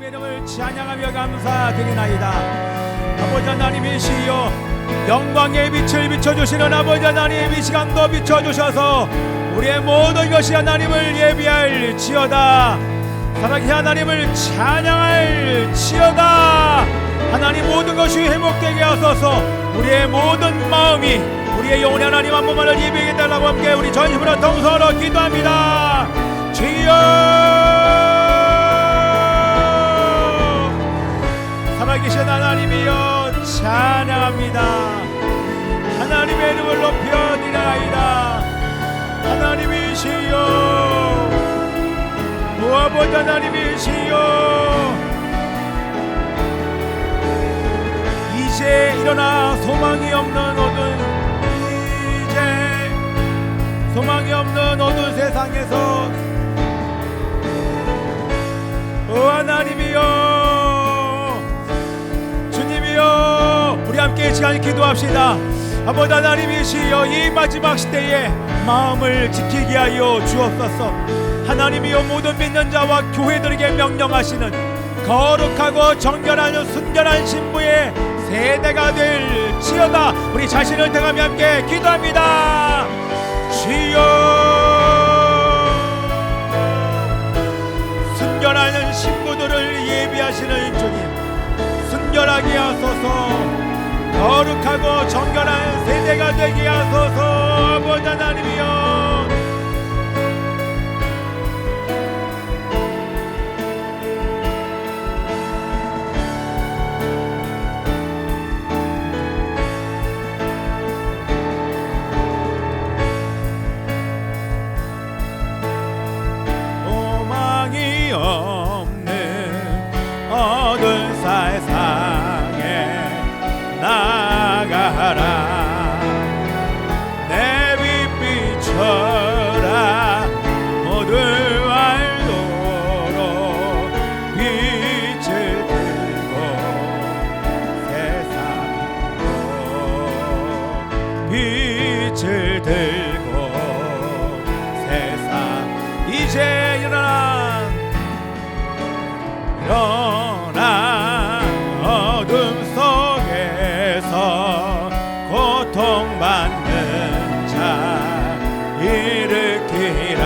이름을 찬양하며 감사드리나이다. 아버지 하나님이시여, 영광의 빛을 비춰주시는 아버지 하나님, 이 시간도 비춰주셔서 우리의 모든 것이 하나님을 예비할 지어다. 사랑의 하나님을 찬양할 지어다. 하나님, 모든 것이 회복되게 하소서. 우리의 모든 마음이, 우리의 영혼의 하나님 한 분만을 예비하게 달라고 함께 우리 전심으로 동서로 기도합니다. 주여, 살아계신 하나님이여 찬양합니다. 하나님의 이름을 높여드리나이다. 하나님이시여, 오 아버지 하나님이시여, 이제 일어나 소망이 없는 어두운, 이제 소망이 없는 어두운 세상에서 오 하나님이여, 주님이여, 우리 함께 이 시간 기도합시다. 아버지 하나님이시여, 이 마지막 시대에 마음을 지키게 하여 주옵소서. 하나님이여, 모든 믿는 자와 교회들에게 명령하시는 거룩하고 정결하여 순결한 신부의 세대가 될 지어다. 우리 자신을 통하며 함께 기도합니다. 주여, 순결하는 신부들을 예비하시는 주님, 순결하게 하소서. 거룩하고 정결한 세대가 되게 하소서. 아버지 하나님이여, 소망이 없는 어두운 세상에 나가라. 내 빛 비춰라. 모두 알도록 빛을 들고 세상으로 빛을 들고 세상. 이제 일어나 어둠 속에서 고통받는 자 일으키라.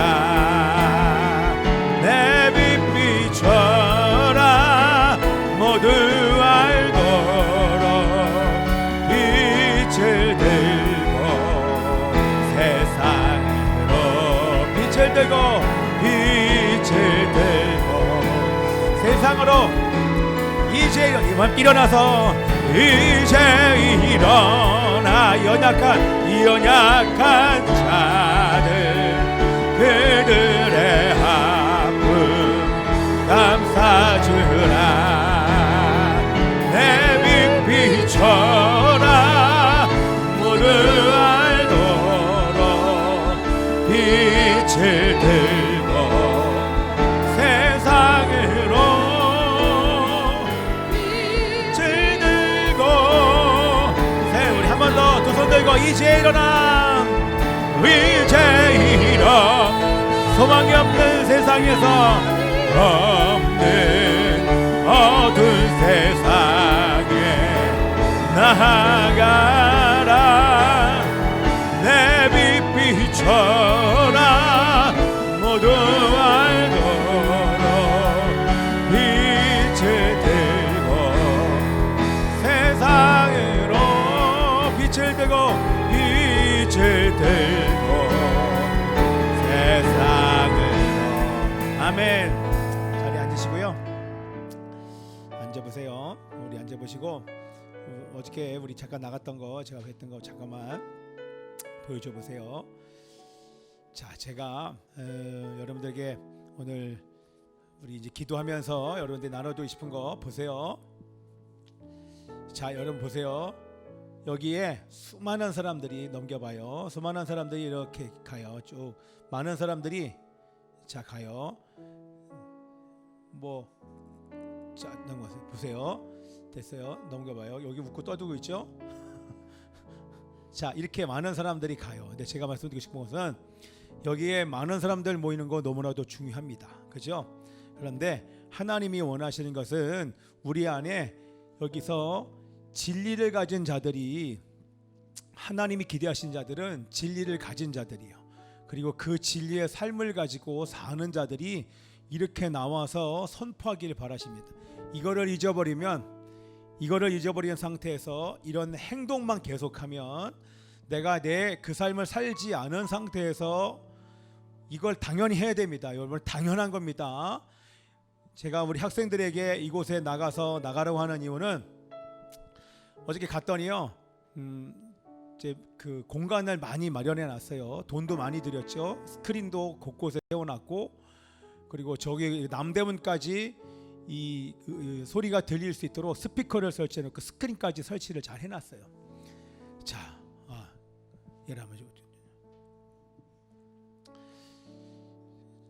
내 빛 비춰라. 모두 알도록 빛을 들고 세상으로 빛을 들고 빛을 들고 세상으로 이제 일어나서 이제 일어나 연약한 자들 그들의 아픔 감싸주라. 내 빛 비춰라. 모두 알도록 빛을 들고 세상으로 빛을 들고. 우리 한 번 더 두 손 들고 이제 일어나. 이제 일어나. 소망이 없는 세상에서 없는 어두운 세상에 나아가라. 내 빛 비춰라. 모두 알도록 빛을 들고 세상으로 빛을 들고 빛을 들고 세상으로. 아멘. 자리에 앉으시고요. 앉아보세요. 우리 앉아보시고 어저께 우리 잠깐 나갔던 거, 제가 했던 거 잠깐만 보여줘 보세요. 자, 제가 여러분들에게 오늘 우리 이제 기도하면서 여러분들 나눠주고 싶은 거 보세요. 자, 여러분 보세요. 여기에 수많은 사람들이, 넘겨봐요. 수많은 사람들이 이렇게 가요. 쭉 많은 사람들이 자 가요. 뭐 자, 넘어가세요. 보세요. 됐어요. 넘겨봐요. 여기 웃고 떠들고 있죠. 자, 이렇게 많은 사람들이 가요. 근데 제가 말씀드리고 싶은 것은 여기에 많은 사람들 모이는 거 너무나도 중요합니다. 그죠? 그런데 하나님이 원하시는 것은 우리 안에 여기서 진리를 가진 자들이, 하나님이 기대하신 자들은 진리를 가진 자들이요, 그리고 그 진리의 삶을 가지고 사는 자들이 이렇게 나와서 선포하기를 바라십니다. 이거를 잊어버린 상태에서 이런 행동만 계속하면, 내가 내 그 삶을 살지 않은 상태에서 이걸 당연히 해야 됩니다. 여러분, 당연한 겁니다. 제가 우리 학생들에게 이곳에 나가라고 하는 이유는, 어저께 갔더니요, 이제 그 공간을 많이 마련해 놨어요. 돈도 많이 들였죠. 스크린도 곳곳에 세워놨고, 그리고 저기 남대문까지 이 소리가 들릴 수 있도록 스피커를 설치해놓고 스크린까지 설치를 잘 해놨어요. 자, 얘라면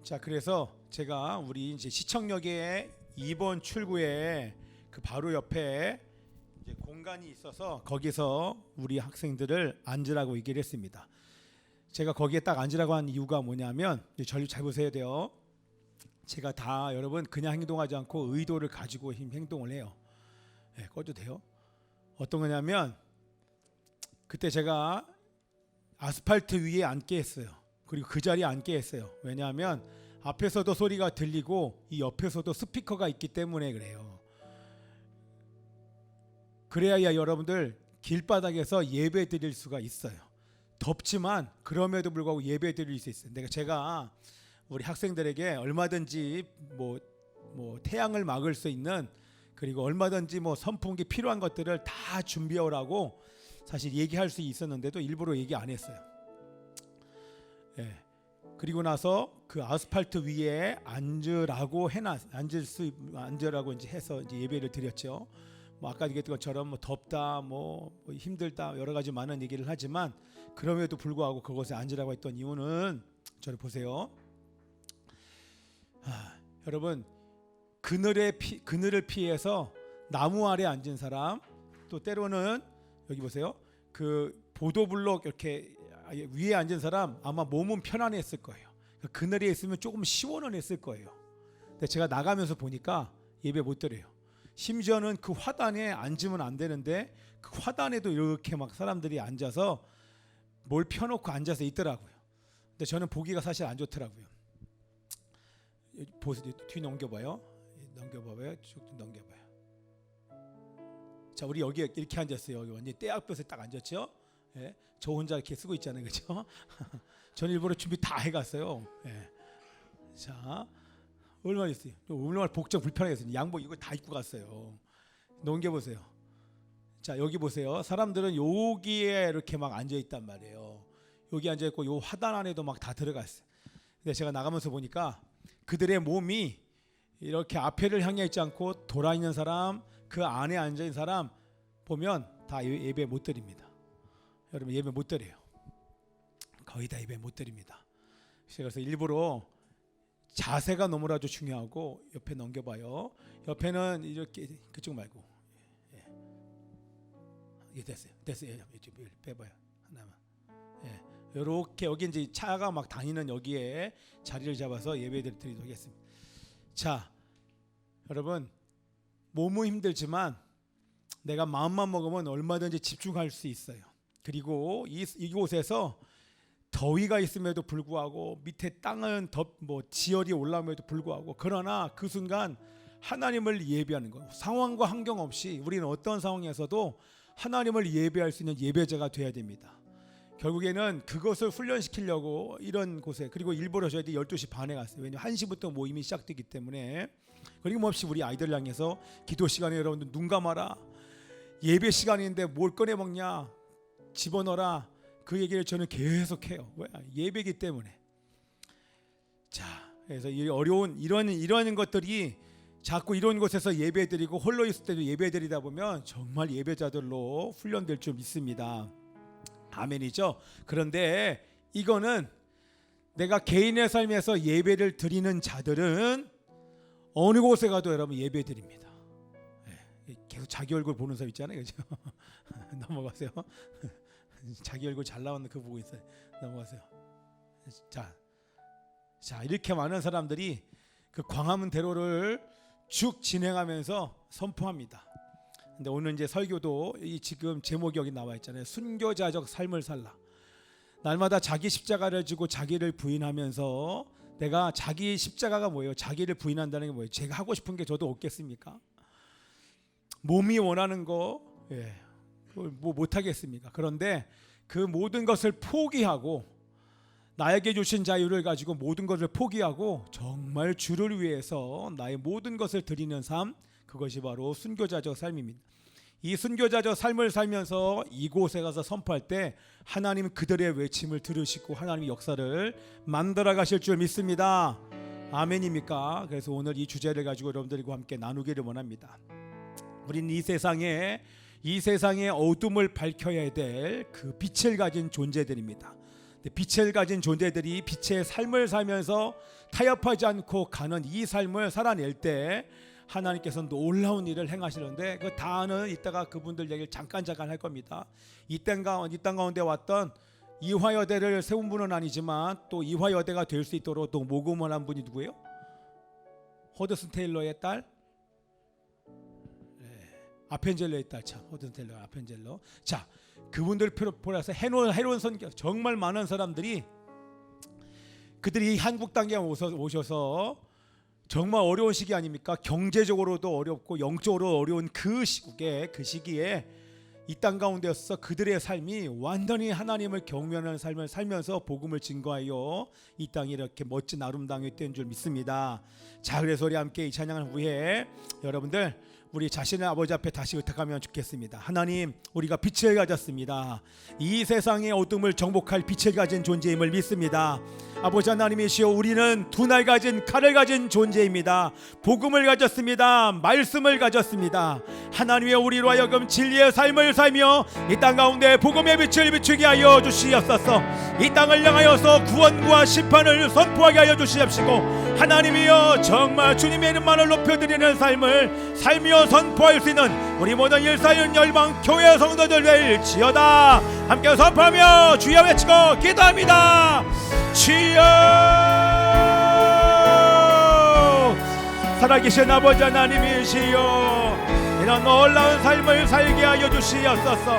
자, 그래서 제가 우리 이제 시청역에 2번 출구에 그 바로 옆에 이제 공간이 있어서 거기서 우리 학생들을 앉으라고 얘기를 했습니다. 제가 거기에 딱 앉으라고 한 이유가 뭐냐면, 저를 잘 보셔야 돼요. 제가 다 여러분 그냥 행동하지 않고 의도를 가지고 행동을 해요. 꺼도 돼요? 어떤 거냐면, 그때 제가 아스팔트 위에 앉게 했어요. 그리고 그 자리에 앉게 했어요. 왜냐하면 앞에서도 소리가 들리고 이 옆에서도 스피커가 있기 때문에 그래요. 그래야 여러분들 길바닥에서 예배 드릴 수가 있어요. 덥지만 그럼에도 불구하고 예배 드릴 수 있어요. 제가 우리 학생들에게 얼마든지 뭐 태양을 막을 수 있는, 그리고 얼마든지 선풍기 필요한 것들을 다 준비해 오라고 사실 얘기할 수 있었는데도 일부러 얘기 안 했어요. 그리고 나서 그 아스팔트 위에 앉으라고 이제 해서 이제 예배를 드렸죠. 아까 얘기했던 것처럼 덥다, 힘들다, 여러 가지 많은 얘기를 하지만, 그럼에도 불구하고 그곳에 앉으라고 했던 이유는, 저를 보세요. 여러분, 그늘을 피해서 나무 아래 앉은 사람, 또 때로는 여기 보세요. 그 보도블록 이렇게 위에 앉은 사람 아마 몸은 편안했을 거예요. 그늘에 있으면 조금 시원했을 거예요. 근데 제가 나가면서 보니까 예배 못 드려요. 심지어는 그 화단에 앉으면 안 되는데 그 화단에도 이렇게 막 사람들이 앉아서 뭘 펴놓고 앉아서 있더라고요. 근데 저는 보기가 사실 안 좋더라고요. 뒤 넘겨봐요. 쭉 넘겨봐요. 자, 우리 여기 이렇게 앉았어요. 여기 완전 때 앞에서 딱 앉았죠. 저 혼자 이렇게 쓰고 있잖아요, 그렇죠? 저는 일부러 준비 다 해갔어요. 자, 얼마나 있어요? 얼마나 복장 불편하겠어요. 양복 이거 다 입고 갔어요. 넘겨보세요. 자, 여기 보세요. 사람들은 여기에 이렇게 막 앉아 있단 말이에요. 여기 앉아 있고 요 화단 안에도 막 다 들어갔어요. 근데 제가 나가면서 보니까 그들의 몸이 이렇게 앞에를 향해 있지 않고 돌아 있는 사람, 그 안에 앉아 있는 사람 보면 다 예배 못 드립니다. 여러분, 예배 못 드려요. 거의 다 예배 못 드립니다. 그래서 일부러 자세가 너무나도 중요하고, 옆에 넘겨봐요. 옆에는 이렇게, 그쪽 말고, 됐어요. 빼봐요. 하나만. 이렇게 여기 이제 차가 막 다니는 여기에 자리를 잡아서 예배를 드리도록 하겠습니다. 자, 여러분, 몸은 힘들지만 내가 마음만 먹으면 얼마든지 집중할 수 있어요. 그리고 이곳에서 더위가 있음에도 불구하고, 밑에 땅은 지열이 올라옴에도 불구하고, 그러나 그 순간 하나님을 예배하는 거, 상황과 환경 없이 우리는 어떤 상황에서도 하나님을 예배할 수 있는 예배자가 되어야 됩니다. 결국에는 그것을 훈련시키려고 이런 곳에, 그리고 일부러 저희들이 12시 반에 갔어요. 왜냐하면 1시부터 모임이 시작되기 때문에. 그리고 없이 우리 아이들 향해서 기도 시간에 여러분들 눈 감아라, 예배 시간인데 뭘 꺼내 먹냐, 집어넣어라, 그 얘기를 저는 계속해요. 왜? 예배이기 때문에. 자, 그래서 이 어려운 이런 것들이 자꾸 이런 곳에서 예배드리고 홀로 있을 때도 예배드리다 보면 정말 예배자들로 훈련될 줄 믿습니다. 아멘이죠. 그런데 이거는 내가 개인의 삶에서 예배를 드리는 자들은 어느 곳에 가도 여러분 예배드립니다. 계속 자기 얼굴 보는 사람 있잖아요, 그죠? 넘어가세요. 자기 얼굴 잘 나오는 그 보고 있어요. 넘어가세요. 자, 이렇게 많은 사람들이 그 광화문대로를 쭉 진행하면서 선포합니다. 근데 오늘 이제 설교도 이 지금 제목이 여기 나와 있잖아요. 순교자적 삶을 살라. 날마다 자기 십자가를 지고 자기를 부인하면서, 내가 자기 십자가가 뭐예요? 자기를 부인한다는 게 뭐예요? 제가 하고 싶은 게 저도 없겠습니까? 몸이 원하는 거 뭐 못하겠습니까? 그런데 그 모든 것을 포기하고, 나에게 주신 자유를 가지고 모든 것을 포기하고 정말 주를 위해서 나의 모든 것을 드리는 삶, 그것이 바로 순교자적 삶입니다. 이 순교자적 삶을 살면서 이곳에 가서 선포할 때 하나님 그들의 외침을 들으시고 하나님의 역사를 만들어 가실 줄 믿습니다. 아멘입니까? 그래서 오늘 이 주제를 가지고 여러분들과 함께 나누기를 원합니다. 우리는 이 세상의 어둠을 밝혀야 될 그 빛을 가진 존재들입니다. 빛을 가진 존재들이 빛의 삶을 살면서 타협하지 않고 가는 이 삶을 살아낼 때 하나님께서 놀라운 일을 행하시는데, 그 다는 이따가 그분들 얘기를 잠깐 할 겁니다. 이 땅 가운데 왔던 이화여대를 세운 분은 아니지만 또 이화여대가 될 수 있도록 또 모금을 한 분이 누구예요? 허드슨 테일러의 딸? 아펜젤러의 딸, 참, 허드슨 테일러, 아펜젤러. 자, 그분들 포함해서 해놓은 선교, 정말 많은 사람들이, 그들이 한국 땅에 오셔서 정말 어려운 시기 아닙니까? 경제적으로도 어렵고 영적으로 어려운 그 시기에 이 땅 가운데서 그들의 삶이 완전히 하나님을 경외하는 삶을 살면서 복음을 증거하여 이 땅이 이렇게 멋진 아름다움이 된 줄 믿습니다. 자, 그래서 우리 함께 이 찬양을 후에 여러분들 우리 자신의 아버지 앞에 다시 의탁하면 좋겠습니다. 하나님, 우리가 빛을 가졌습니다. 이 세상의 어둠을 정복할 빛을 가진 존재임을 믿습니다. 아버지 하나님이시여, 우리는 두 날 가진 칼을 가진 존재입니다. 복음을 가졌습니다. 말씀을 가졌습니다. 하나님의 우리로 하여금 진리의 삶을 살며 이 땅 가운데 복음의 빛을 비추게 하여 주시옵소서. 이 땅을 향하여서 구원과 심판을 선포하게 하여 주시옵시고, 하나님이여, 정말 주님의 이름만을 높여드리는 삶을 살며 선포할 수 있는 우리 모든 일사연 열방 교회 성도들 될지어다. 함께 선포하며 주여 외치고 기도합니다. 주여, 살아계신 아버지 하나님이시여, 이런 놀라운 삶을 살게 하여 주시옵소서.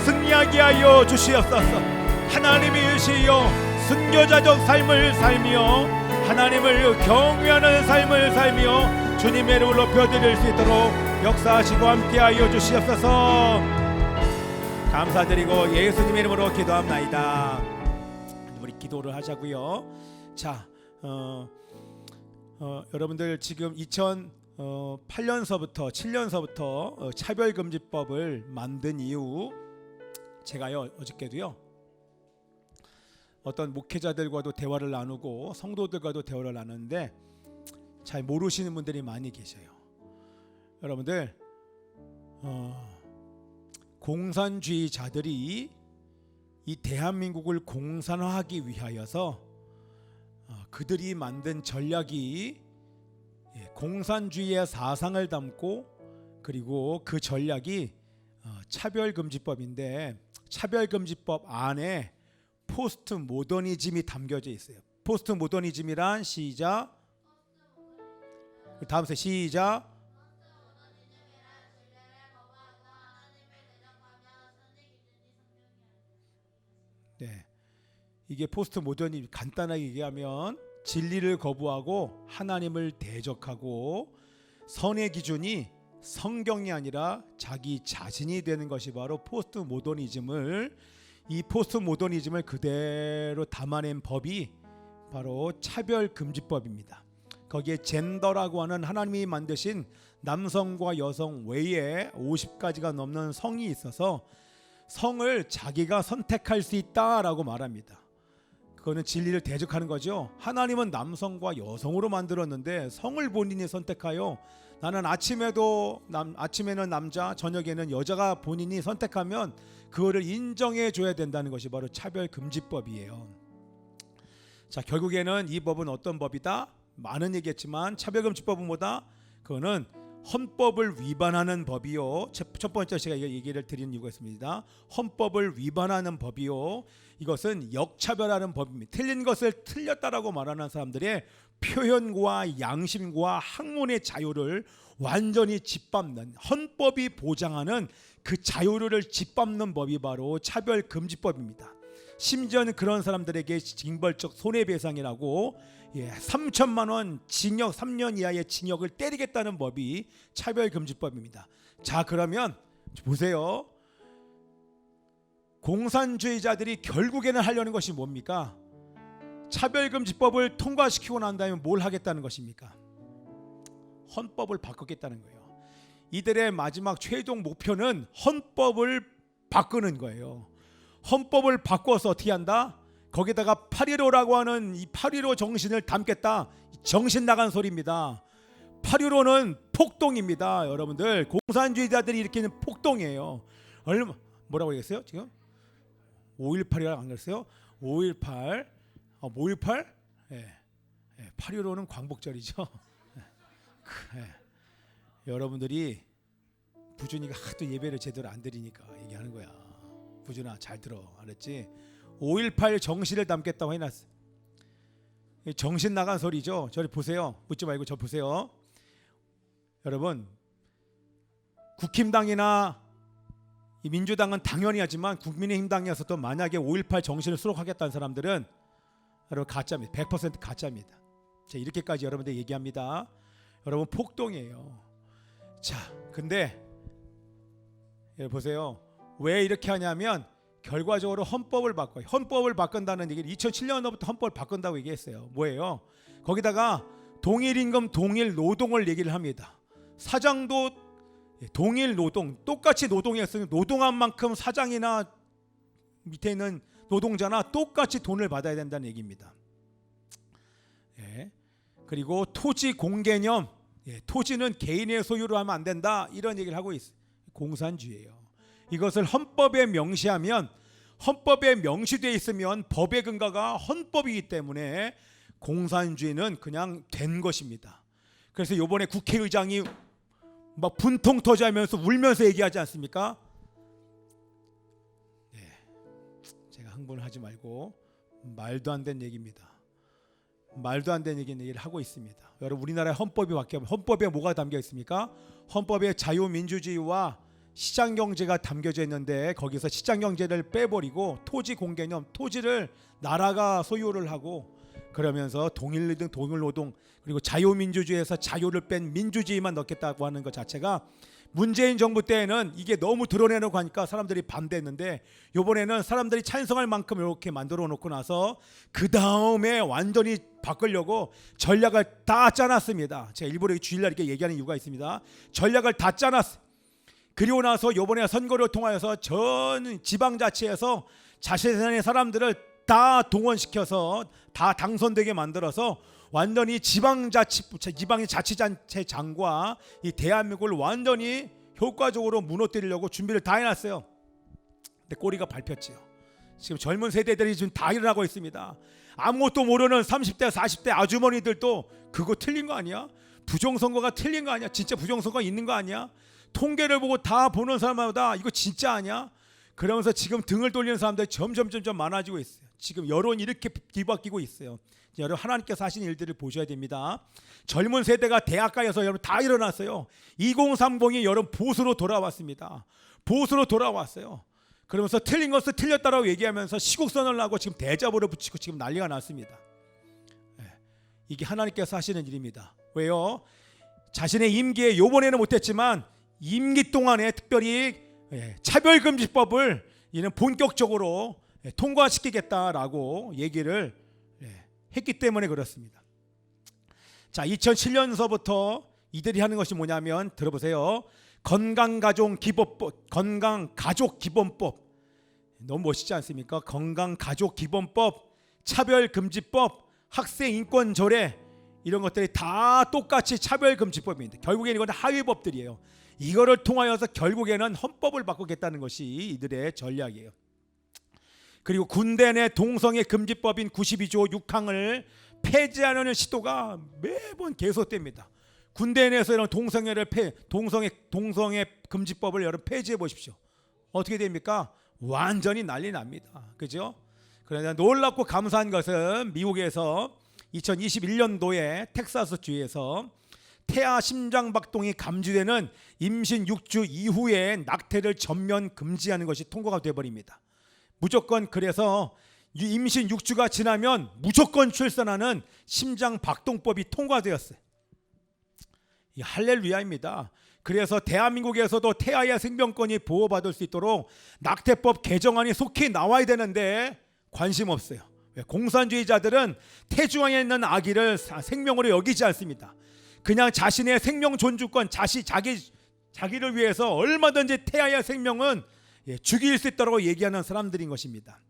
승리하게 하여 주시옵소서. 하나님이시여, 순교자적 삶을 살며 하나님을 경외하는 삶을 살며 주님의 이름을 높여드릴 수 있도록 역사하시고 함께하여 주시옵소서. 감사드리고 예수님의 이름으로 기도합나이다. 우리 기도를 하자고요. 자, 여러분들 지금 2008년서부터 7년서부터 차별금지법을 만든 이후, 제가요 어저께도요 어떤 목회자들과도 대화를 나누고 성도들과도 대화를 나누는데 잘 모르시는 분들이 많이 계셔요. 여러분들, 공산주의자들이 이 대한민국을 공산화하기 위하여서 그들이 만든 전략이 공산주의의 사상을 담고, 그리고 그 전략이 차별금지법인데, 차별금지법 안에 포스트 모더니즘이 담겨져 있어요. 포스트 모더니즘이란, 시작, 다음 세 시작. 네, 이게 포스트 모더니즘, 간단하게 얘기하면 진리를 거부하고 하나님을 대적하고 선의 기준이 성경이 아니라 자기 자신이 되는 것이 바로 포스트 모더니즘을, 이 포스트 모더니즘을 그대로 담아낸 법이 바로 차별금지법입니다. 거기에 젠더라고 하는 하나님이 만드신 남성과 여성 외에 50가지가 넘는 성이 있어서 성을 자기가 선택할 수 있다라고 말합니다. 그거는 진리를 대적하는 거죠. 하나님은 남성과 여성으로 만들었는데 성을 본인이 선택하여, 나는 아침에는 남자, 저녁에는 여자가 본인이 선택하면 그거를 인정해 줘야 된다는 것이 바로 차별금지법이에요. 자, 결국에는 이 법은 어떤 법이다? 많은 얘기했지만 차별금지법은 뭐다? 그거는 헌법을 위반하는 법이요. 첫 번째 제가 얘기를 드리는 이유가 있습니다. 헌법을 위반하는 법이요. 이것은 역차별하는 법입니다. 틀린 것을 틀렸다라고 말하는 사람들의 표현과 양심과 학문의 자유를 완전히 짓밟는, 헌법이 보장하는 그 자유를 짓밟는 법이 바로 차별금지법입니다. 심지어는 그런 사람들에게 징벌적 손해배상이라고 3천만 원 징역 3년 이하의 징역을 때리겠다는 법이 차별금지법입니다. 자, 그러면 보세요. 공산주의자들이 결국에는 하려는 것이 뭡니까? 차별금지법을 통과시키고 난 다음에 뭘 하겠다는 것입니까? 헌법을 바꾸겠다는 거예요. 이들의 마지막 최종 목표는 헌법을 바꾸는 거예요. 헌법을 바꿔서 어떻게 한다? 거기다가 8.15라고 하는 이 8.15 정신을 담겠다. 정신 나간 소리입니다. 8.15는 폭동입니다. 여러분들, 공산주의자들이 일으키는 폭동이에요. 얼마 뭐라고 얘기했어요? 지금 5.18이라고 안 그랬어요? 5.18 5.18? 8.15는 광복절이죠. 여러분들이 부준이가 하도 예배를 제대로 안 드리니까 얘기하는 거야. 부준아, 잘 들어, 알았지? 5.18 정신을 담겠다고 해놨어. 정신 나간 소리죠. 저를 보세요. 묻지 말고 저 보세요. 여러분, 국힘당이나 이 민주당은 당연히 하지만 국민의힘당이어서도 만약에 5.18 정신을 수록하겠다는 사람들은 여러분 가짜입니다. 100% 가짜입니다. 자, 이렇게까지 여러분들 얘기합니다. 여러분, 폭동이에요. 자, 근데 여러분 보세요. 왜 이렇게 하냐면 결과적으로 헌법을 바꿔요. 헌법을 바꾼다는 얘기를 2007년부터 헌법을 바꾼다고 얘기했어요. 뭐예요? 거기다가 동일임금 동일 노동을 얘기를 합니다. 사장도 동일 노동, 똑같이 노동했으니 노동한 만큼 사장이나 밑에 있는 노동자나 똑같이 돈을 받아야 된다는 얘기입니다. 그리고 토지 공개념, 토지는 개인의 소유로 하면 안 된다, 이런 얘기를 하고 있어요. 공산주의예요. 이것을 헌법에 명시하면, 헌법에 명시되어 있으면 법의 근거가 헌법이기 때문에 공산주의는 그냥 된 것입니다. 그래서 이번에 국회의장이 막 분통 터지면서 울면서 얘기하지 않습니까? 제가 흥분을 하지 말고 말도 안 되는 얘기입니다. 말도 안 되는 얘기를 하고 있습니다. 여러분, 우리나라의 헌법이 바뀌면 헌법에 뭐가 담겨 있습니까? 헌법에 자유민주주의와 시장경제가 담겨져 있는데 거기서 시장경제를 빼버리고 토지 공개념, 토지를 나라가 소유를 하고 그러면서 동일노동 그리고 자유민주주의에서 자유를 뺀 민주주의만 넣겠다고 하는 것 자체가 문재인 정부 때에는 이게 너무 드러내놓고 하니까 사람들이 반대했는데 이번에는 사람들이 찬성할 만큼 이렇게 만들어 놓고 나서 그 다음에 완전히 바꾸려고 전략을 다 짜놨습니다. 제가 일부러 주일날 이렇게 얘기하는 이유가 있습니다. 전략을 다 짜놨어요. 그리고 나서 이번에 선거를 통하여서 전 지방자치에서 자신의 사람들을 다 동원시켜서 다 당선되게 만들어서 완전히 지방의 자치단체장과 이 대한민국을 완전히 효과적으로 무너뜨리려고 준비를 다 해놨어요. 근데 꼬리가 밟혔지요. 지금 젊은 세대들이 지금 다 일어나고 있습니다. 아무것도 모르는 30대 40대 아주머니들도 그거 틀린 거 아니야? 부정선거가 틀린 거 아니야? 진짜 부정선거가 있는 거 아니야? 통계를 보고 다 보는 사람마다 이거 진짜 아니야? 그러면서 지금 등을 돌리는 사람들이 점점 많아지고 있어요. 지금 여론이 이렇게 뒤바뀌고 있어요. 여러분, 하나님께서 하신 일들을 보셔야 됩니다. 젊은 세대가 대학가에서 여러분 다 일어났어요. 2030이 여러분 보수로 돌아왔습니다. 보수로 돌아왔어요. 그러면서 틀린 것을 틀렸다라고 얘기하면서 시국선언을 하고 지금 대자보를 붙이고 지금 난리가 났습니다. 이게 하나님께서 하시는 일입니다. 왜요? 자신의 임기에 요번에는 못했지만 임기 동안에 특별히 차별금지법을 이는 본격적으로 통과시키겠다라고 얘기를 했기 때문에 그렇습니다. 자, 2007년서부터 이들이 하는 것이 뭐냐면 들어보세요. 건강가족기본법 너무 멋있지 않습니까? 건강가족기본법, 차별금지법, 학생인권조례 이런 것들이 다 똑같이 차별금지법입니다. 결국에는 이건 하위법들이에요. 이거를 통하여서 결국에는 헌법을 바꾸겠다는 것이 이들의 전략이에요. 그리고 군대 내 동성애 금지법인 92조 6항을 폐지하려는 시도가 매번 계속됩니다. 군대 내에서 이런 동성애 금지법을 여러분 폐지해 보십시오. 어떻게 됩니까? 완전히 난리 납니다. 그죠? 그러나 놀랍고 감사한 것은 미국에서 2021년도에 텍사스주에서 태아 심장박동이 감지되는 임신 6주 이후에 낙태를 전면 금지하는 것이 통과가 되어버립니다. 무조건 그래서 임신 6주가 지나면 무조건 출산하는 심장박동법이 통과되었어요. 할렐루야입니다. 그래서 대한민국에서도 태아의 생명권이 보호받을 수 있도록 낙태법 개정안이 속히 나와야 되는데 관심 없어요. 공산주의자들은 태중앙에 있는 아기를 생명으로 여기지 않습니다. 그냥 자신의 생명 존중권, 자기를 위해서 얼마든지 태아의 생명은 죽일 수 있다고 얘기하는 사람들인 것입니다.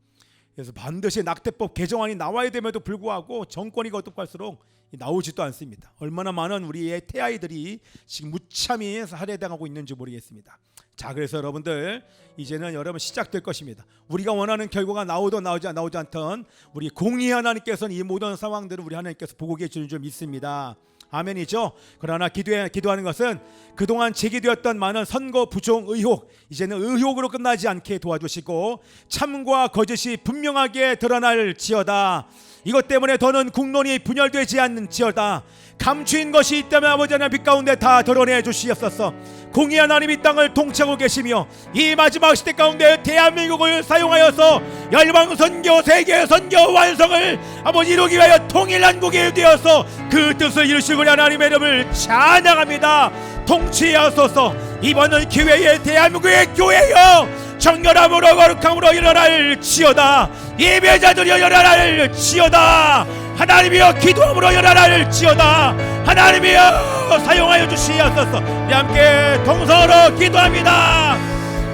그래서 반드시 낙태법 개정안이 나와야 됨에도 불구하고 정권이 거듭할수록 나오지도 않습니다. 얼마나 많은 우리의 태아이들이 지금 무참히 살해당하고 있는지 모르겠습니다. 자, 그래서 여러분들 이제는 여러분 시작될 것입니다. 우리가 원하는 결과가 나오든 나오지 않든 우리 공의 하나님께서는 이 모든 상황들을 우리 하나님께서 보고 계시는 줄 믿습니다. 아멘이죠. 그러나 기도하는 것은 그동안 제기되었던 많은 선거 부정 의혹, 이제는 의혹으로 끝나지 않게 도와주시고 참과 거짓이 분명하게 드러날지어다. 이것 때문에 더는 국론이 분열되지 않는지어다. 감추인 것이 있다면 아버지 하나님 빛 가운데 다 드러내 주시옵소서. 공의 하나님 이 땅을 통치하고 계시며 이 마지막 시대 가운데 대한민국을 사용하여서 열방 선교, 세계 선교 완성을 아버지 이루기 위하여 통일한국이 되어서 그 뜻을 이루시고 하나님의 이름을 찬양합니다. 통치하소서. 이번은 기회에 대한민국의 교회여 정결함으로 거룩함으로 일어날지어다. 예배자들이여 일어날지어다. 하나님이여 기도함으로 일어날지어다. 하나님이여 사용하여 주시옵소서. 우리 함께 동서로 기도합니다.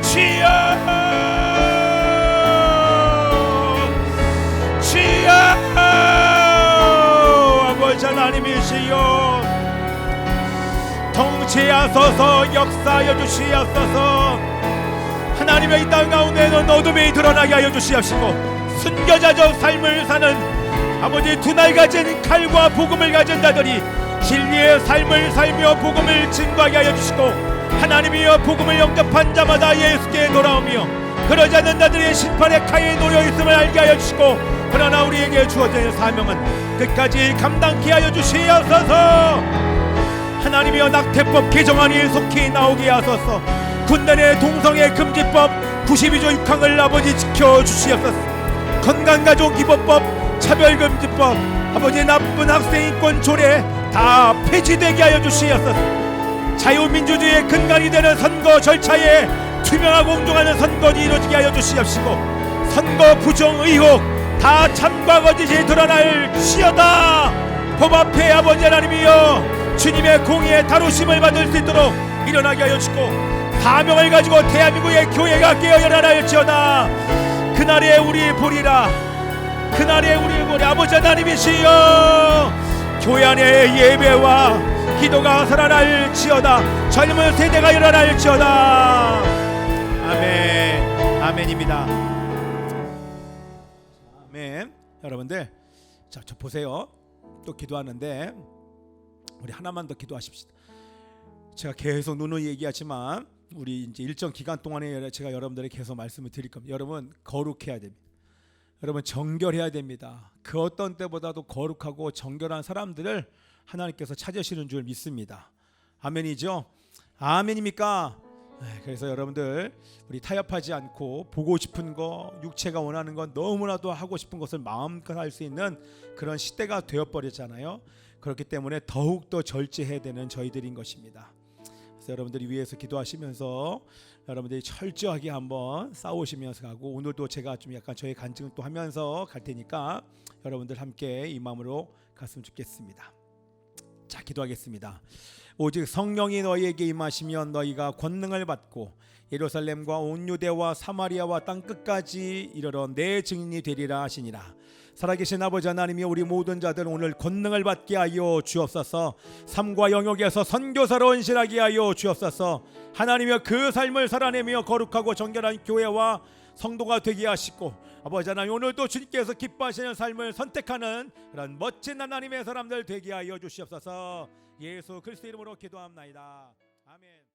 주여, 주여, 아버지 하나님이시여 통치하소서. 역사하여 주시옵소서. 하나님의 이 땅 가운데는 어둠이 드러나게 하여 주시옵시고 순교자적 삶을 사는 아버지 두 날 가진 칼과 복음을 가진 자들이 진리의 삶을 살며 복음을 증거하게 하여 주시고 하나님이여 복음을 영접한 자마다 예수께 돌아오며 그러지 않는 자들의 심판의 칼에 놓여 있음을 알게 하여 주시고 그러나 우리에게 주어진 사명은 끝까지 감당케 하여 주시옵소서. 하나님이여 낙태법 개정안이 속히 나오게 하소서. 군단의 동성애 금지법 92조 6항을 아버지 지켜주시옵소서. 건강가족기본법, 차별금지법, 아버지 나쁜 학생인권 조례 다 폐지되게 하여 주시옵소서. 자유민주주의의 근간이 되는 선거 절차에 투명하고 공정한 선거가 이루어지게 하여 주시옵시고 선거 부정 의혹 다 참과 거짓이 드러날지어다. 법 앞에 아버지 하나님이여 주님의 공의의 다루심을 받을 수 있도록 일어나게 하여 주시고 사명을 가지고 대한민국의 교회가 깨어 일어날지어다. 그날에 우리 보리라. 그날에 우리 보리 아버지 하나님이시여 교회 안에 예배와 기도가 살아날지어다. 젊은 세대가 일어날지어다. 아멘. 아멘입니다. 아멘. 여러분들 자, 저 보세요. 또 기도하는데 우리 하나만 더 기도하십시다. 제가 계속 누누이 얘기하지만 우리 이제 일정 기간 동안에 제가 여러분들에게 계속 말씀을 드릴 겁니다. 여러분 거룩해야 됩니다. 여러분 정결해야 됩니다. 그 어떤 때보다도 거룩하고 정결한 사람들을 하나님께서 찾으시는 줄 믿습니다. 아멘이죠? 아멘입니까? 그래서 여러분들 우리 타협하지 않고 보고 싶은 거, 육체가 원하는 건 너무나도 하고 싶은 것을 마음껏 할 수 있는 그런 시대가 되어버렸잖아요. 그렇기 때문에 더욱더 절제해야 되는 저희들인 것입니다. 그래서 여러분들이 위해서 기도하시면서 여러분들이 철저하게 한번 싸우시면서 가고 오늘도 제가 좀 약간 저의 간증을 또 하면서 갈 테니까 여러분들 함께 이 마음으로 갔으면 좋겠습니다. 자, 기도하겠습니다. 오직 성령이 너희에게 임하시면 너희가 권능을 받고 예루살렘과 온 유대와 사마리아와 땅 끝까지 이르러 내 증인이 되리라 하시니라. 살아계신 아버지 하나님이 우리 모든 자들 오늘 권능을 받게 하여 주옵소서. 삶과 영역에서 선교사로 헌신하게 하여 주옵소서. 하나님이여 그 삶을 살아내며 거룩하고 정결한 교회와 성도가 되게 하시고 아버지 하나님 오늘도 주님께서 기뻐하시는 삶을 선택하는 그런 멋진 하나님의 사람들 되게 하여 주시옵소서. 예수 그리스도 이름으로 기도합나이다. 아멘.